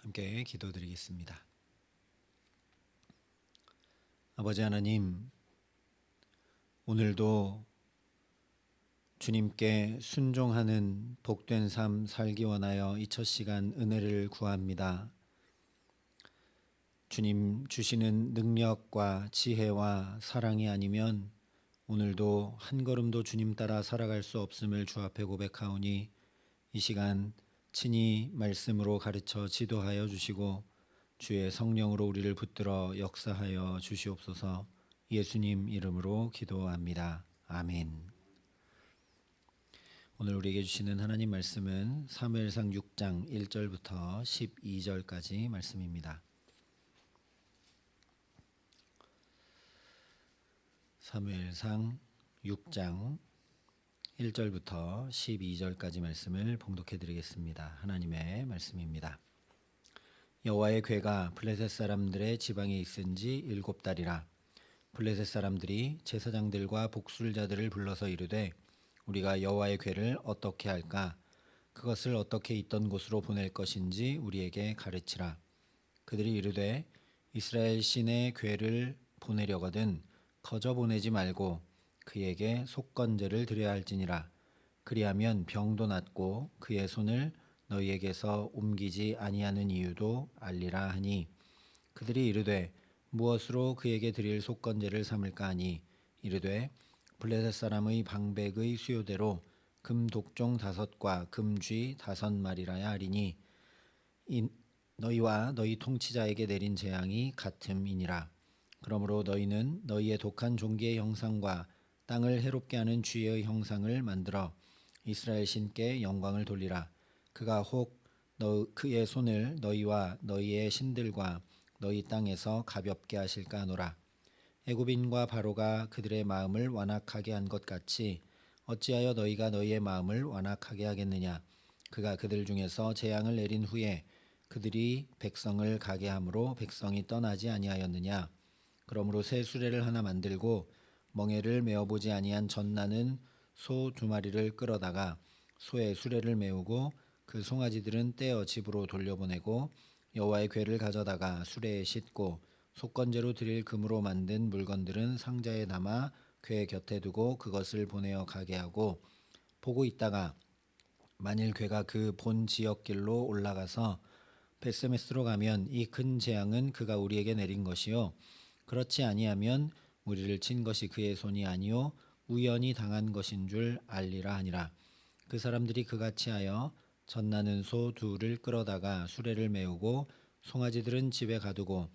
함께 기도드리겠습니다. 아버지 하나님, 오늘도 주님께 순종하는 복된 삶 살기 원하여 이 첫 시간 은혜를 구합니다. 주님 주시는 능력과 지혜와 사랑이 아니면 오늘도 한 걸음도 주님 따라 살아갈 수 없음을 주 앞에 고백하오니 이 시간 친히 말씀으로 가르쳐 지도하여 주시고 주의 성령으로 우리를 붙들어 역사하여 주시옵소서. 예수님 이름으로 기도합니다. 아멘. 오늘 우리에게 주시는 하나님 말씀은 사무엘상 6장 1절부터 12절까지 말씀입니다. 사무엘상 6장 1절부터 12절까지 말씀을 봉독해 드리겠습니다. 하나님의 말씀입니다. 여호와의 궤가 블레셋 사람들의 지방에 있은지 7달이라. 블레셋 사람들이 제사장들과 복술자들을 불러서 이르되 우리가 여호와의 궤를 어떻게 할까? 그것을 어떻게 있던 곳으로 보낼 것인지 우리에게 가르치라. 그들이 이르되 이스라엘 신의 궤를 보내려거든 거저 보내지 말고 그에게 속건제를 드려야 할지니라. 그리하면 병도 낫고 그의 손을 너희에게서 옮기지 아니하는 이유도 알리라 하니 그들이 이르되 무엇으로 그에게 드릴 속건제를 삼을까 하니 이르되 블레셋 사람의 방백의 수요대로 금 독종 5과 금쥐 5마리라야 하리니 너희와 너희 통치자에게 내린 재앙이 같음이니라. 그러므로 너희는 너희의 독한 종기의 형상과 땅을 해롭게 하는 쥐의 형상을 만들어 이스라엘 신께 영광을 돌리라. 그가 혹 그의 손을 너희와 너희의 신들과 너희 땅에서 가볍게 하실까 하노라. 애굽인과 바로가 그들의 마음을 완악하게 한 것 같이 어찌하여 너희가 너희의 마음을 완악하게 하겠느냐. 그가 그들 중에서 재앙을 내린 후에 그들이 백성을 가게 함으로 백성이 떠나지 아니하였느냐. 그러므로 새 수레를 하나 만들고 멍에를 메어보지 아니한 젖나는 소 2마리를 끌어다가 소의 수레를 메우고 그 송아지들은 떼어 집으로 돌려보내고 여호와의 궤를 가져다가 수레에 싣고 속건제로 드릴 금으로 만든 물건들은 상자에 담아 궤 곁에 두고 그것을 보내어 가게 하고 보고 있다가 만일 궤가 그 본 지역길로 올라가서 베스메스로 가면 이 큰 재앙은 그가 우리에게 내린 것이요 그렇지 아니하면 우리를 친 것이 그의 손이 아니요 우연히 당한 것인 줄 알리라 하니라. 그 사람들이 그같이 하여 젖나는 소 2를 끌어다가 수레를 메우고 송아지들은 집에 가두고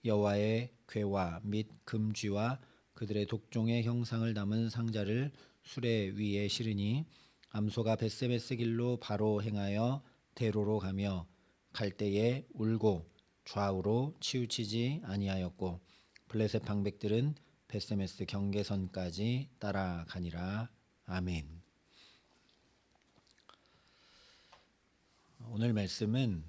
여호와의 궤와 및 금쥐와 그들의 독종의 형상을 담은 상자를 수레 위에 실으니 암소가 벳세메스 길로 바로 행하여 대로로 가며 갈 때에 울고 좌우로 치우치지 아니하였고 블레셋 방백들은 벳세메스 경계선까지 따라가니라. 아멘. 오늘 말씀은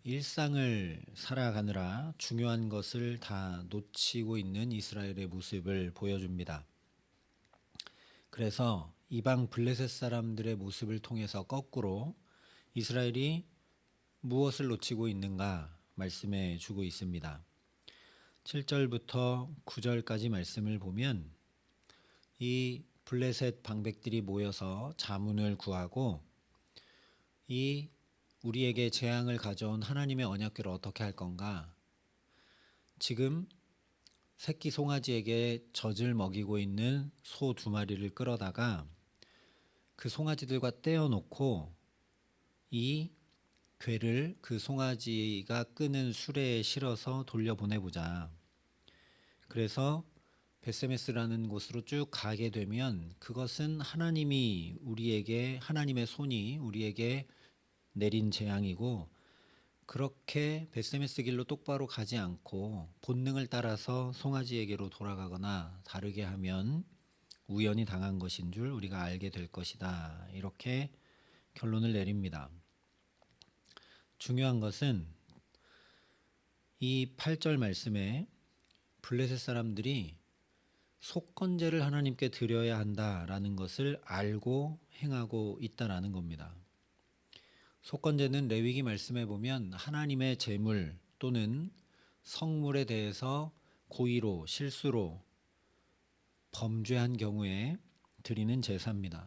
일상을 살아가느라 중요한 것을 다 놓치고 있는 이스라엘의 모습을 보여줍니다. 그래서 이방 블레셋 사람들의 모습을 통해서 거꾸로 이스라엘이 무엇을 놓치고 있는가 말씀해 주고 있습니다. 7절부터 9절까지 말씀을 보면 이 블레셋 방백들이 모여서 자문을 구하고 이 우리에게 재앙을 가져온 하나님의 언약궤를 어떻게 할 건가? 지금 새끼 송아지에게 젖을 먹이고 있는 소 2마리를 끌어다가 그 송아지들과 떼어놓고 이 궤를 그 송아지가 끄는 수레에 실어서 돌려보내보자. 그래서 베세메스라는 곳으로 쭉 가게 되면 그것은 하나님이 우리에게 하나님의 손이 우리에게 내린 재앙이고 그렇게 베세메스 길로 똑바로 가지 않고 본능을 따라서 송아지에게로 돌아가거나 다르게 하면 우연히 당한 것인 줄 우리가 알게 될 것이다. 이렇게 결론을 내립니다. 중요한 것은 이 8절 말씀에 블레셋 사람들이 속건제를 하나님께 드려야 한다라는 것을 알고 행하고 있다라는 겁니다. 속건제는 레위기 말씀에 보면 하나님의 제물 또는 성물에 대해서 고의로 실수로 범죄한 경우에 드리는 제사입니다.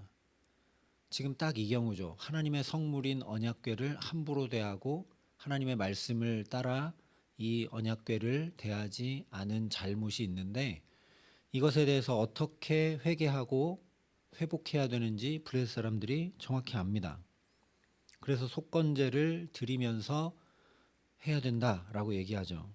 지금 딱 이 경우죠. 하나님의 성물인 언약궤를 함부로 대하고 하나님의 말씀을 따라 이 언약궤를 대하지 않은 잘못이 있는데, 이것에 대해서 어떻게 회개하고 회복해야 되는지 블레셋 사람들이 정확히 압니다. 그래서 속건제를 드리면서 해야 된다라고 얘기하죠.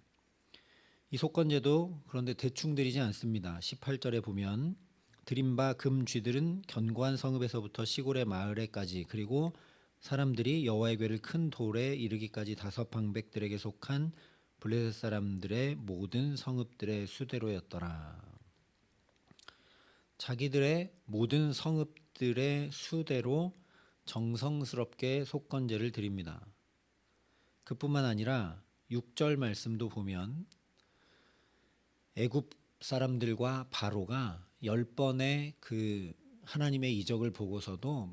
이 속건제도 그런데 대충 드리지 않습니다. 18절에 보면 드린 바 금 쥐들은 견고한 성읍에서부터 시골의 마을에까지, 그리고 사람들이 여호와의 궤를 큰 돌에 이르기까지 다섯 방백들에게 속한 블레셋 사람들의 모든 성읍들의 수대로였더라. 자기들의 모든 성읍들의 수대로 정성스럽게 속건제를 드립니다. 그뿐만 아니라 6절 말씀도 보면 애굽 사람들과 바로가 10번의 그 하나님의 이적을 보고서도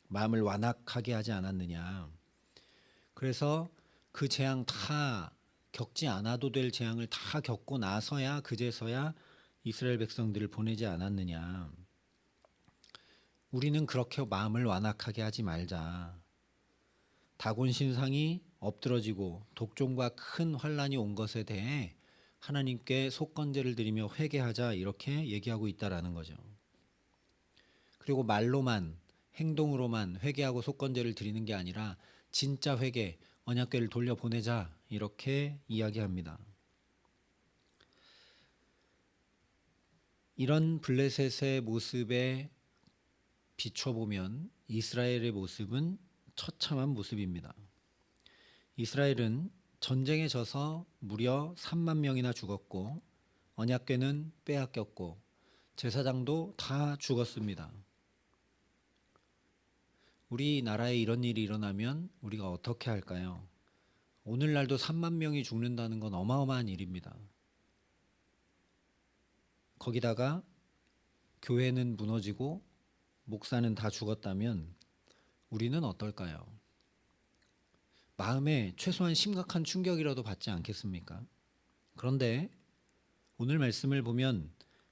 마음을 완악하게 하지 않았느냐. 그래서 그 재앙 다 겪지 않아도 될 재앙을 다 겪고 나서야 그제서야 이스라엘 백성들을 보내지 않았느냐. 우리는 그렇게 마음을 완악하게 하지 말자. 다곤 신상이 엎드러지고 독종과 큰 환란이 온 것에 대해 하나님께 속건제를 드리며 회개하자, 이렇게 얘기하고 있다라는 거죠. 그리고 말로만, 행동으로만 회개하고 속건제를 드리는 게 아니라 진짜 회개, 언약궤를 돌려보내자, 이렇게 이야기합니다. 이런 블레셋의 모습에 비춰보면 이스라엘의 모습은 처참한 모습입니다. 이스라엘은 전쟁에 져서 무려 3만 명이나 죽었고, 언약궤는 빼앗겼고, 제사장도 다 죽었습니다. 우리나라에 이런 일이 일어나면 우리가 어떻게 할까요? 오늘날도 3만 명이 죽는다는 건 어마어마한 일입니다. 거기다가 교회는 무너지고 목사는 다 죽었다면 우리는 어떨까요? 마음에 최소한 심각한 충격이라도 받지 않겠습니까? 그런데 오늘 말씀을 보면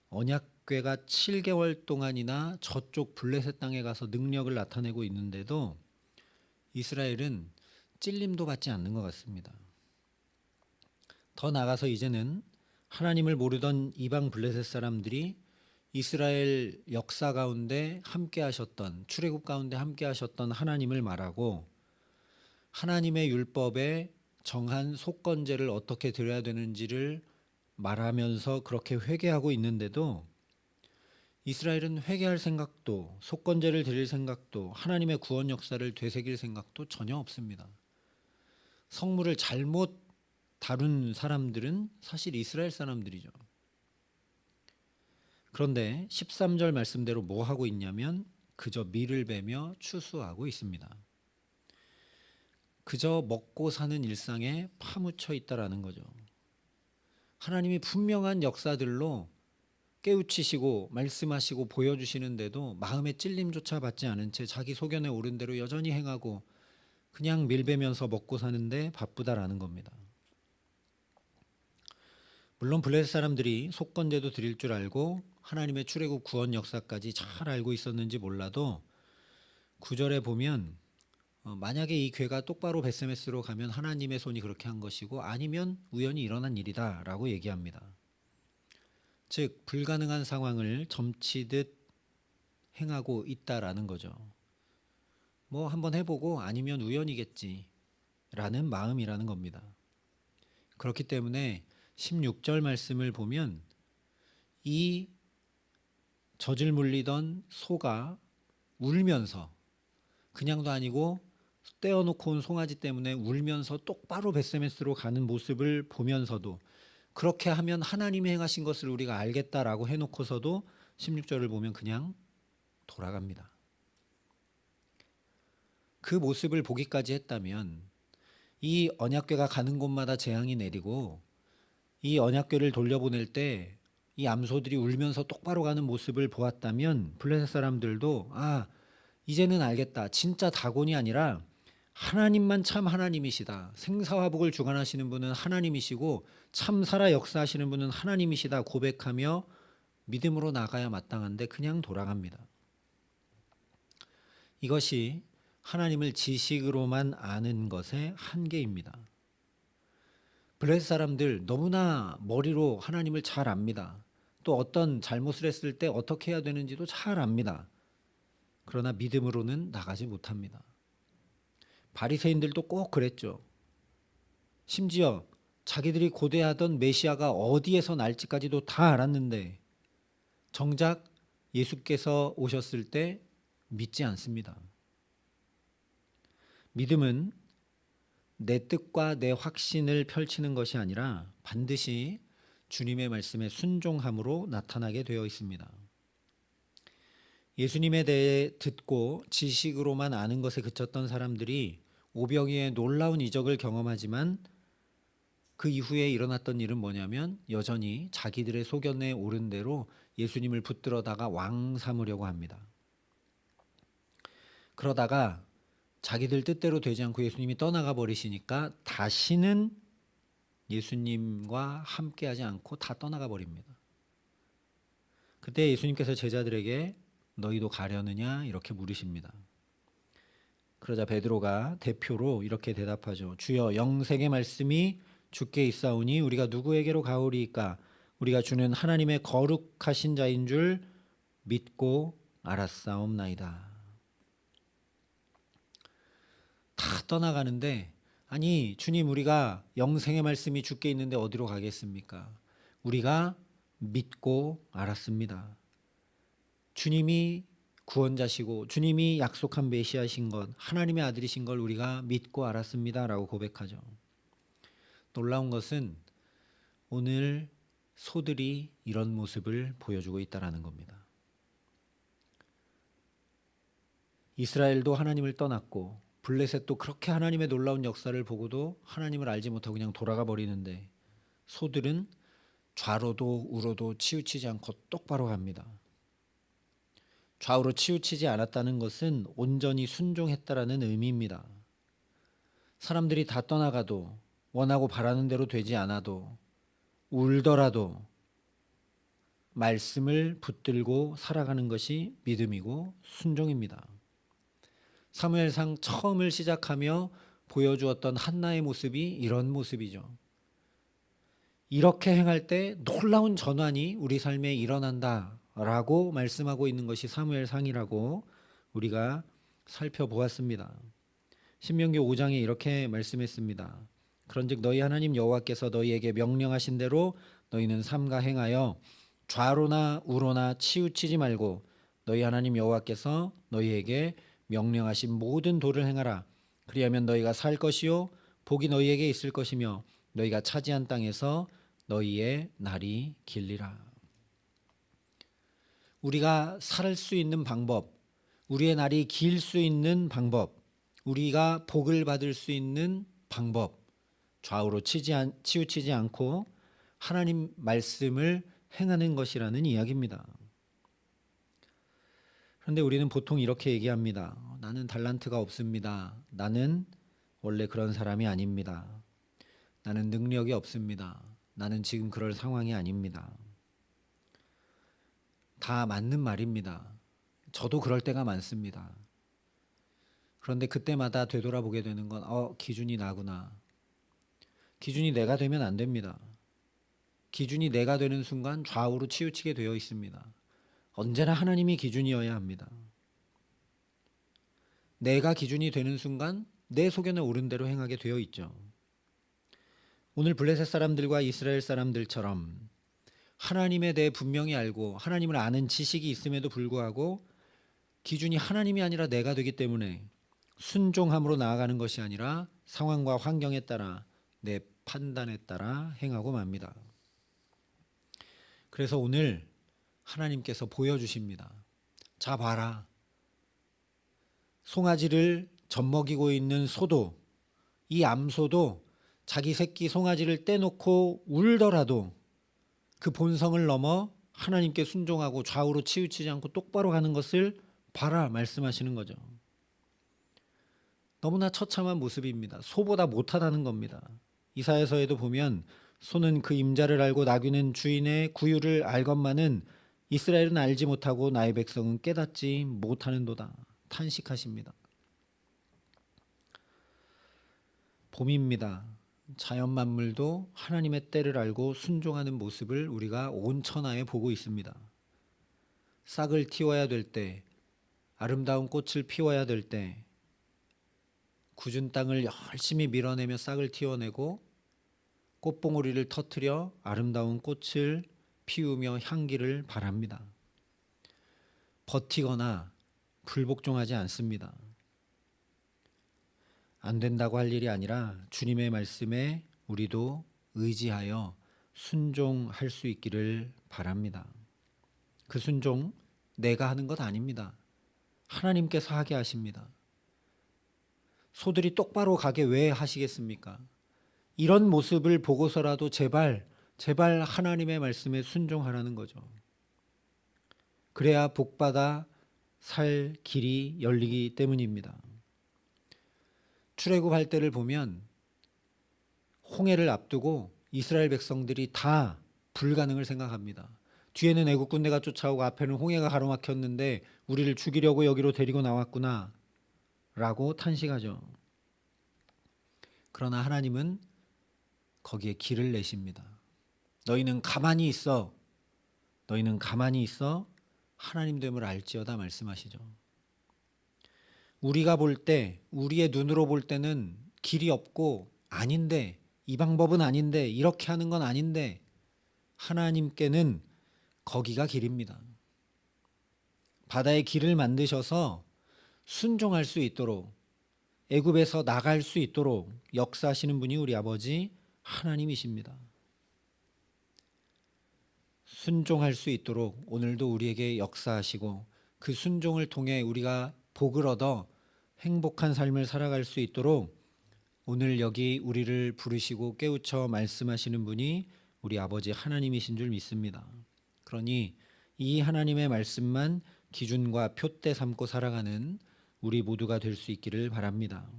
언약궤가 7개월 동안이나 저쪽 블레셋 땅에 가서 능력을 나타내고 있는데도 이스라엘은 찔림도 받지 않는 것 같습니다. 더 나아가서 이제는 하나님을 모르던 이방 블레셋 사람들이 이스라엘 역사 가운데 함께 하셨던, 출애굽 가운데 함께 하셨던 하나님을 말하고 하나님의 율법에 정한 속건제를 어떻게 드려야 되는지를 말하면서 그렇게 회개하고 있는데도 이스라엘은 회개할 생각도, 속건제를 드릴 생각도, 하나님의 구원 역사를 되새길 생각도 전혀 없습니다. 성물을 잘못 다룬 사람들은 사실 이스라엘 사람들이죠. 그런데 13절 말씀대로 뭐 하고 있냐면 그저 밀을 베며 추수하고 있습니다. 그저 먹고 사는 일상에 파묻혀 있다라는 거죠. 하나님이 분명한 역사들로 깨우치시고 말씀하시고 보여주시는데도 마음의 찔림조차 받지 않은 채 자기 소견에 오른 대로 여전히 행하고 그냥 밀베면서 먹고 사는데 바쁘다라는 겁니다. 물론 블레셋 사람들이 속건제도 드릴 줄 알고 하나님의 출애굽 구원 역사까지 잘 알고 있었는지 몰라도 9절에 보면 만약에 이 궤가 똑바로 베세메스로 가면 하나님의 손이 그렇게 한 것이고 아니면 우연히 일어난 일이다 라고 얘기합니다. 즉 불가능한 상황을 점치듯 행하고 있다라는 거죠. 뭐 한번 해보고 아니면 우연이겠지 라는 마음이라는 겁니다. 그렇기 때문에 16절 말씀을 보면 이 젖을 물리던 소가 울면서, 그냥도 아니고 떼어놓고 온 송아지 때문에 울면서 똑바로 베세메스로 가는 모습을 보면서도 그렇게 하면 하나님이 행하신 것을 우리가 알겠다라고 해놓고서도 16절을 보면 그냥 돌아갑니다. 그 모습을 보기까지 했다면 이 언약궤가 가는 곳마다 재앙이 내리고 이 언약궤를 돌려보낼 때 이 암소들이 울면서 똑바로 가는 모습을 보았다면 블레셋 사람들도 이제는 알겠다. 진짜 다곤이 아니라 하나님만 참 하나님이시다. 생사화복을 주관하시는 분은 하나님이시고 참 살아 역사하시는 분은 하나님이시다 고백하며 믿음으로 나가야 마땅한데 그냥 돌아갑니다. 이것이 하나님을 지식으로만 아는 것의 한계입니다. 블레셋 사람들 너무나 머리로 하나님을 잘 압니다. 또 어떤 잘못을 했을 때 어떻게 해야 되는지도 잘 압니다. 그러나 믿음으로는 나가지 못합니다. 바리새인들도 꼭 그랬죠. 심지어 자기들이 고대하던 메시아가 어디에서 날지까지도 다 알았는데 정작 예수께서 오셨을 때 믿지 않습니다. 믿음은 내 뜻과 내 확신을 펼치는 것이 아니라 반드시 주님의 말씀에 순종함으로 나타나게 되어 있습니다. 예수님에 대해 듣고 지식으로만 아는 것에 그쳤던 사람들이 오병이의 놀라운 이적을 경험하지만 그 이후에 일어났던 일은 뭐냐면 여전히 자기들의 소견에 오른 대로 예수님을 붙들어다가 왕 삼으려고 합니다. 그러다가 자기들 뜻대로 되지 않고 예수님이 떠나가 버리시니까 다시는 예수님과 함께하지 않고 다 떠나가 버립니다. 그때 예수님께서 제자들에게 너희도 가려느냐 이렇게 물으십니다. 그러자 베드로가 대표로 이렇게 대답하죠. 주여 영생의 말씀이 주께 있사오니 우리가 누구에게로 가오리이까? 우리가 주는 하나님의 거룩하신 자인 줄 믿고 알았사옵나이다. 다 떠나가는데 아니 주님 우리가 영생의 말씀이 주께 있는데 어디로 가겠습니까? 우리가 믿고 알았습니다. 주님이 구원자시고 주님이 약속한 메시아신 것 하나님의 아들이신 걸 우리가 믿고 알았습니다 라고 고백하죠. 놀라운 것은 오늘 소들이 이런 모습을 보여주고 있다는 겁니다. 이스라엘도 하나님을 떠났고 블레셋도 그렇게 하나님의 놀라운 역사를 보고도 하나님을 알지 못하고 그냥 돌아가 버리는데 소들은 좌로도 우로도 치우치지 않고 똑바로 갑니다. 좌우로 치우치지 않았다는 것은 온전히 순종했다라는 의미입니다. 사람들이 다 떠나가도 원하고 바라는 대로 되지 않아도 울더라도 말씀을 붙들고 살아가는 것이 믿음이고 순종입니다. 사무엘상 처음을 시작하며 보여주었던 한나의 모습이 이런 모습이죠. 이렇게 행할 때 놀라운 전환이 우리 삶에 일어난다라고 말씀하고 있는 것이 사무엘상이라고 우리가 살펴보았습니다. 신명기 5장에 이렇게 말씀했습니다. 그런즉 너희 하나님 여호와께서 너희에게 명령하신 대로 너희는 삼가 행하여 좌로나 우로나 치우치지 말고 너희 하나님 여호와께서 너희에게 명령하신 모든 도를 행하라. 그리하면 너희가 살 것이요 복이 너희에게 있을 것이며 너희가 차지한 땅에서 너희의 날이 길리라. 우리가 살 수 있는 방법, 우리의 날이 길 수 있는 방법, 우리가 복을 받을 수 있는 방법, 좌우로 치우치지 않고 하나님 말씀을 행하는 것이라는 이야기입니다. 그런데 우리는 보통 이렇게 얘기합니다. 나는 달란트가 없습니다. 나는 원래 그런 사람이 아닙니다. 나는 능력이 없습니다. 나는 지금 그럴 상황이 아닙니다. 다 맞는 말입니다. 저도 그럴 때가 많습니다. 그런데 그때마다 되돌아보게 되는 건 기준이 나구나. 기준이 내가 되면 안 됩니다. 기준이 내가 되는 순간 좌우로 치우치게 되어 있습니다. 언제나 하나님이 기준이어야 합니다. 내가 기준이 되는 순간 내 소견에 오른 대로 행하게 되어 있죠. 오늘 블레셋 사람들과 이스라엘 사람들처럼 하나님에 대해 분명히 알고 하나님을 아는 지식이 있음에도 불구하고 기준이 하나님이 아니라 내가 되기 때문에 순종함으로 나아가는 것이 아니라 상황과 환경에 따라 내 판단에 따라 행하고 맙니다. 그래서 오늘 하나님께서 보여주십니다. 자 봐라. 송아지를 젖먹이고 있는 소도 이 암소도 자기 새끼 송아지를 떼놓고 울더라도 그 본성을 넘어 하나님께 순종하고 좌우로 치우치지 않고 똑바로 가는 것을 봐라 말씀하시는 거죠. 너무나 처참한 모습입니다. 소보다 못하다는 겁니다. 이사야서에도 보면 소는 그 임자를 알고 나귀는 주인의 구유를 알건만은 이스라엘은 알지 못하고 나의 백성은 깨닫지 못하는도다 탄식하십니다. 봄입니다. 자연 만물도 하나님의 때를 알고 순종하는 모습을 우리가 온 천하에 보고 있습니다. 싹을 틔워야 될 때, 아름다운 꽃을 피워야 될 때, 굳은 땅을 열심히 밀어내며 싹을 틔워내고 꽃봉오리를 터뜨려 아름다운 꽃을 피우며 향기를 발합니다. 버티거나 불복종하지 않습니다. 안 된다고 할 일이 아니라 주님의 말씀에 우리도 의지하여 순종할 수 있기를 바랍니다. 그 순종 내가 하는 것 아닙니다. 하나님께서 하게 하십니다. 소들이 똑바로 가게 왜 하시겠습니까? 이런 모습을 보고서라도 제발 하나님의 말씀에 순종하라는 거죠. 그래야 복받아 살 길이 열리기 때문입니다. 출애굽할 때를 보면 홍해를 앞두고 이스라엘 백성들이 다 불가능을 생각합니다. 뒤에는 애국 군대가 쫓아오고 앞에는 홍해가 가로막혔는데 우리를 죽이려고 여기로 데리고 나왔구나 라고 탄식하죠. 그러나 하나님은 거기에 길을 내십니다. 너희는 가만히 있어. 너희는 가만히 있어. 하나님 됨을 알지어다 말씀하시죠. 우리가 볼 때, 우리의 눈으로 볼 때는 길이 없고 아닌데, 이 방법은 아닌데, 이렇게 하는 건 아닌데, 하나님께는 거기가 길입니다. 바다의 길을 만드셔서 순종할 수 있도록, 애굽에서 나갈 수 있도록 역사하시는 분이 우리 아버지 하나님이십니다. 순종할 수 있도록 오늘도 우리에게 역사하시고 그 순종을 통해 우리가 복을 얻어 행복한 삶을 살아갈 수 있도록 오늘 여기 우리를 부르시고 깨우쳐 말씀하시는 분이 우리 아버지 하나님이신 줄 믿습니다. 그러니 이 하나님의 말씀만 기준과 표대 삼고 살아가는 우리 모두가 될 수 있기를 바랍니다.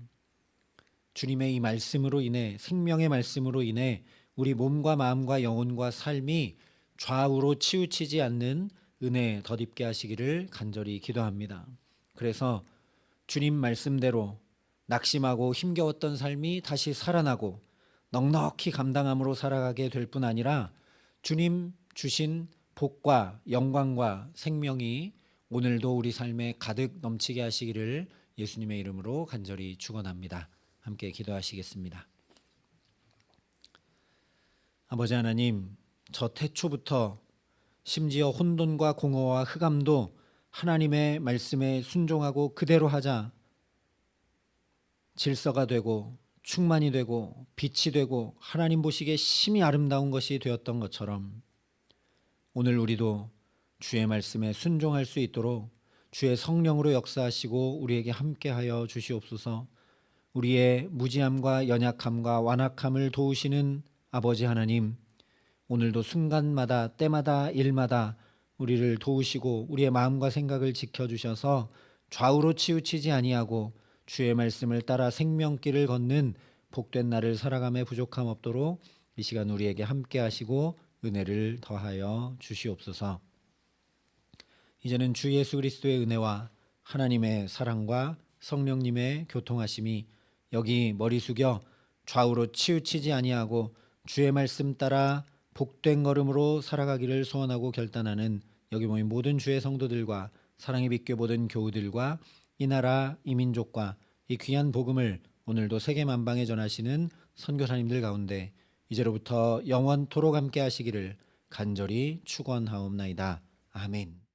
주님의 이 말씀으로 인해, 생명의 말씀으로 인해 우리 몸과 마음과 영혼과 삶이 좌우로 치우치지 않는 은혜 덧입게 하시기를 간절히 기도합니다. 그래서 주님 말씀대로 낙심하고 힘겨웠던 삶이 다시 살아나고 넉넉히 감당함으로 살아가게 될 뿐 아니라 주님 주신 복과 영광과 생명이 오늘도 우리 삶에 가득 넘치게 하시기를 예수님의 이름으로 간절히 축원합니다. 함께 기도하시겠습니다. 아버지 하나님, 저 태초부터 심지어 혼돈과 공허와 흑암도 하나님의 말씀에 순종하고 그대로 하자 질서가 되고 충만이 되고 빛이 되고 하나님 보시기에 심히 아름다운 것이 되었던 것처럼 오늘 우리도 주의 말씀에 순종할 수 있도록 주의 성령으로 역사하시고 우리에게 함께하여 주시옵소서. 우리의 무지함과 연약함과 완악함을 도우시는 아버지 하나님, 오늘도 순간마다 때마다 일마다 우리를 도우시고 우리의 마음과 생각을 지켜주셔서 좌우로 치우치지 아니하고 주의 말씀을 따라 생명길을 걷는 복된 날을 살아감에 부족함 없도록 이 시간 우리에게 함께 하시고 은혜를 더하여 주시옵소서. 이제는 주 예수 그리스도의 은혜와 하나님의 사랑과 성령님의 교통하심이 여기 머리 숙여 좌우로 치우치지 아니하고 주의 말씀 따라 복된 걸음으로 살아가기를 소원하고 결단하는 여기 모인 모든 주의 성도들과 사랑의 빛교 모든 교우들과 이 나라 이 민족과 이 귀한 복음을 오늘도 세계 만방에 전하시는 선교사님들 가운데 이제로부터 영원토록 함께 하시기를 간절히 축원하옵나이다. 아멘.